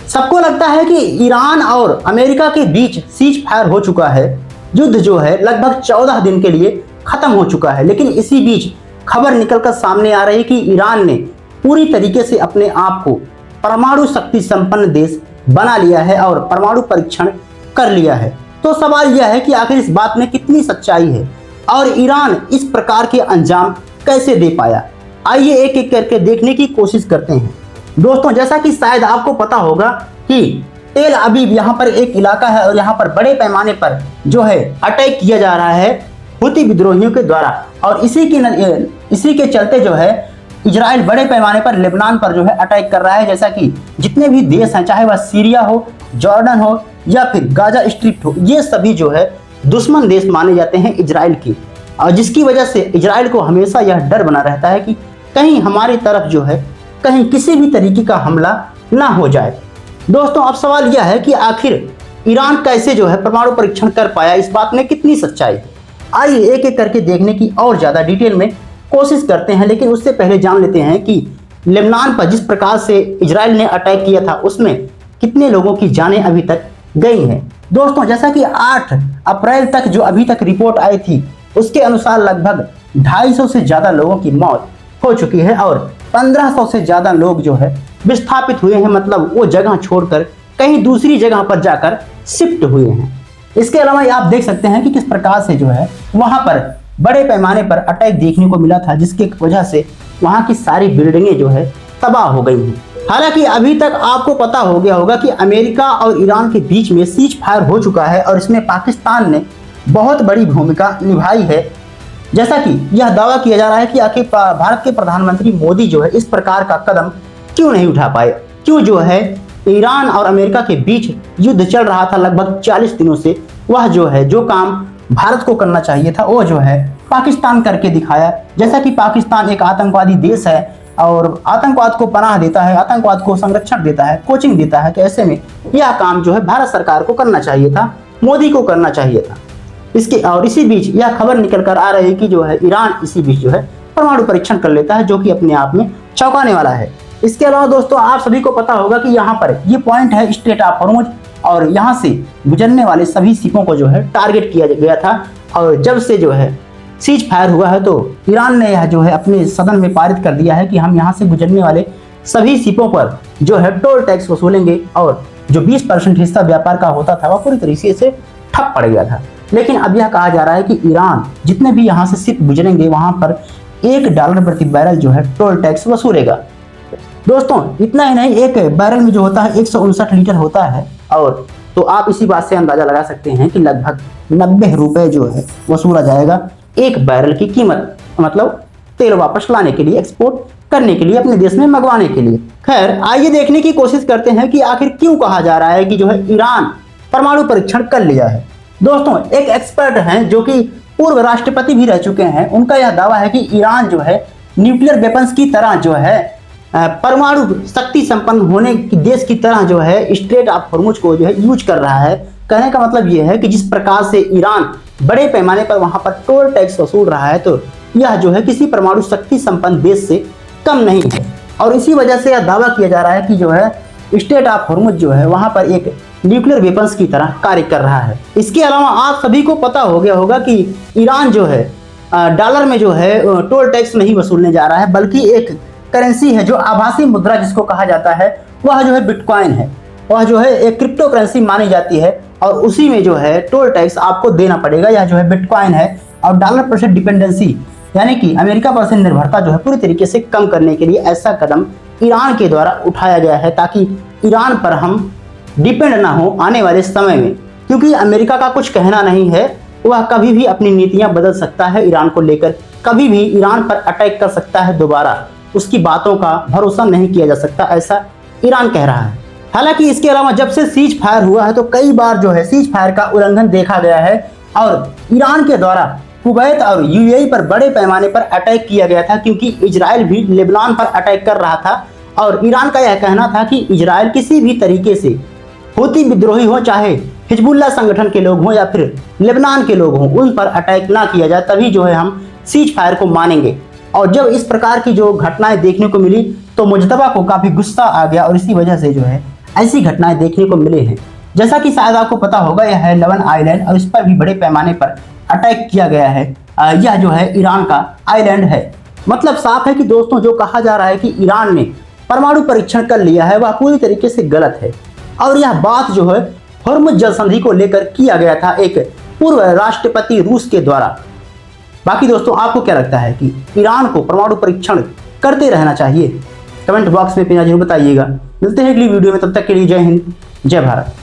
सबको लगता है कि ईरान और अमेरिका के बीच सीज फायर हो चुका है। युद्ध जो है लगभग 14 दिन के लिए खत्म हो चुका है, लेकिन इसी बीच खबर निकलकर सामने आ रही है कि ईरान ने पूरी तरीके से अपने आप को परमाणु शक्ति संपन्न देश बना लिया है और परमाणु परीक्षण कर लिया है। तो सवाल यह है कि आखिर इस बात में कितनी सच्चाई है और ईरान इस प्रकार के अंजाम कैसे दे पाया। आइए एक एक करके देखने की कोशिश करते हैं। दोस्तों, जैसा कि शायद आपको पता होगा कि तेल अवीव यहाँ पर एक इलाका है और यहाँ पर बड़े पैमाने पर जो है अटैक किया जा रहा है हुती विद्रोहियों के द्वारा, और इसी के चलते जो है इजराइल बड़े पैमाने पर लेबनान पर जो है अटैक कर रहा है। जैसा कि जितने भी देश हैं, चाहे वह सीरिया हो, जॉर्डन हो या फिर गाजा स्ट्रिप हो, ये सभी जो है दुश्मन देश माने जाते हैं इजराइल की, और जिसकी वजह से इजराइल को हमेशा यह डर बना रहता है कि कहीं हमारी तरफ जो है कहीं किसी भी तरीके का हमला ना हो जाए। दोस्तों, अब सवाल यह है कि आखिर ईरान कैसे जो है परमाणु परीक्षण कर पाया, इस बात में कितनी सच्चाई है। आइए एक एक करके देखने की और ज़्यादा डिटेल में कोशिश करते हैं, लेकिन उससे पहले जान लेते हैं कि लेबनान पर जिस प्रकार से इजराइल ने अटैक किया था उसमें कितने लोगों की जानें अभी तक गई हैं। दोस्तों, जैसा कि 8 अप्रैल तक जो अभी तक रिपोर्ट आई थी उसके अनुसार लगभग 250 से ज़्यादा लोगों की मौत हो चुकी है और 1500 से ज़्यादा लोग जो है विस्थापित हुए हैं, मतलब वो जगह छोड़कर कहीं दूसरी जगह पर जाकर शिफ्ट हुए हैं। इसके अलावा आप देख सकते हैं कि किस प्रकार से जो है वहाँ पर बड़े पैमाने पर अटैक देखने को मिला था, जिसकी वजह से वहाँ की सारी बिल्डिंगें जो है तबाह हो गई हैं। हालांकि अभी तक आपको पता हो गया होगा कि अमेरिका और ईरान के बीच में सीज फायर हो चुका है और इसमें पाकिस्तान ने बहुत बड़ी भूमिका निभाई है। जैसा कि यह दावा किया जा रहा है कि आखिर भारत के प्रधानमंत्री मोदी जो है इस प्रकार का कदम क्यों नहीं उठा पाए, क्यों जो है ईरान और अमेरिका के बीच युद्ध चल रहा था लगभग 40 दिनों से, वह जो है जो काम भारत को करना चाहिए था वो जो है पाकिस्तान करके दिखाया। जैसा कि पाकिस्तान एक आतंकवादी देश है और आतंकवाद को पनाह देता है, आतंकवाद को संरक्षण देता है, कोचिंग देता है, तो ऐसे में यह काम जो है भारत सरकार को करना चाहिए था, मोदी को करना चाहिए था। इसी बीच यह खबर निकल कर आ रही है कि जो है ईरान इसी बीच जो है परमाणु परीक्षण कर लेता है, जो कि अपने आप में चौंकाने वाला है। इसके अलावा दोस्तों, आप सभी को पता होगा कि यहाँ पर ये पॉइंट है स्ट्रेट ऑफ हॉर्मुज और यहाँ से गुजरने वाले सभी शिपों को जो है टारगेट किया गया था, और जब से जो है सीज फायर हुआ है तो ईरान ने यह जो है अपने सदन में पारित कर दिया है कि हम यहाँ से गुजरने वाले सभी शिपों पर जो है टोल टैक्स वसूलेंगे, और जो 20% हिस्सा व्यापार का होता था वह पूरी तरीके से ठप पड़ गया था। लेकिन अब यह कहा जा रहा है कि ईरान जितने भी यहाँ से शिप गुजरेंगे वहाँ पर $1 प्रति बैरल जो है टोल टैक्स वसूलेगा। दोस्तों, इतना ही नहीं, एक बैरल में जो होता है 159 लीटर होता है, और तो आप इसी बात से अंदाजा लगा सकते हैं कि लगभग 90 रुपए जो है वसूला जाएगा एक बैरल की कीमत, मतलब तेल वापस लाने के लिए, एक्सपोर्ट करने के लिए, अपने देश में मंगवाने के लिए। खैर, आइए देखने की कोशिश करते हैं कि आखिर क्यों कहा जा रहा है कि जो है ईरान परमाणु परीक्षण कर लिया है। दोस्तों, एक एक्सपर्ट हैं जो कि पूर्व राष्ट्रपति भी रह चुके हैं, उनका यह दावा है कि ईरान जो है न्यूक्लियर वेपन्स की तरह जो है परमाणु शक्ति संपन्न होने की देश की तरह जो है स्ट्रेट ऑफ हॉर्मुज को जो है यूज कर रहा है। कहने का मतलब यह है कि जिस प्रकार से ईरान बड़े पैमाने पर वहां पर टोल टैक्स वसूल रहा है, तो यह जो है किसी परमाणु शक्ति संपन्न देश से कम नहीं है, और इसी वजह से यह दावा किया जा रहा है कि जो है स्ट्रेट ऑफ हॉर्मुज जो है वहां पर एक न्यूक्लियर वेपन्स की तरह कार्य कर रहा है। इसके अलावा आप सभी को पता हो गया होगा कि ईरान जो है डॉलर में जो है टोल टैक्स नहीं वसूलने जा रहा है, बल्कि एक करेंसी है जो आभासी मुद्रा जिसको कहा जाता है, वह जो है बिटकॉइन है, वह जो है एक क्रिप्टो करेंसी मानी जाती है, और उसी में जो है टोल टैक्स आपको देना पड़ेगा। यह जो है बिटकॉइन है, और डॉलर पर से डिपेंडेंसी यानी कि अमेरिका पर से निर्भरता जो है पूरी तरीके से कम करने के लिए ऐसा कदम ईरान के द्वारा उठाया गया है, ताकि ईरान पर हम डिपेंड ना हो आने वाले समय में, क्योंकि अमेरिका का कुछ कहना नहीं है, वह कभी भी अपनी नीतियां बदल सकता है ईरान को लेकर, कभी भी ईरान पर अटैक कर सकता है दोबारा, उसकी बातों का भरोसा नहीं किया जा सकता, ऐसा ईरान कह रहा है। हालांकि इसके अलावा जब से सीज फायर हुआ है तो कई बार जो है सीज फायर का उल्लंघन देखा गया है, और ईरान के द्वारा कुवैत और यूएई पर बड़े पैमाने पर अटैक किया गया था, क्योंकि इजराइल भी लेबनान पर अटैक कर रहा था, और ईरान का यह कहना था कि इजराइल किसी भी तरीके से हुती विद्रोही हो, चाहे हिजबुल्लाह संगठन के लोग हों या फिर लेबनान के लोग हों, उन पर अटैक ना किया जाए, तभी जो है हम सीज फायर को मानेंगे। और जब इस प्रकार की जो घटनाएं देखने को मिली तो मुजतबा को काफ़ी गुस्सा आ गया, और इसी वजह से जो है ऐसी घटनाएं देखने को मिले हैं। जैसा कि शायद आपको पता होगा, यह है लवन आइलैंड और इस पर भी बड़े पैमाने पर अटैक किया गया है। यह जो है ईरान का आइलैंड है। मतलब साफ है कि दोस्तों जो कहा जा रहा है कि ईरान ने परमाणु परीक्षण कर लिया है, वह पूरी तरीके से गलत है। और यह बात जो है हॉर्मुज़ जल संधि को लेकर किया गया था एक पूर्व राष्ट्रपति रूस के द्वारा। बाकी दोस्तों आपको क्या लगता है कि ईरान को परमाणु परीक्षण करते रहना चाहिए? कमेंट बॉक्स में अपनी राय जरूर बताइएगा। मिलते हैं अगली वीडियो में, तब तक के लिए जय हिंद, जय भारत।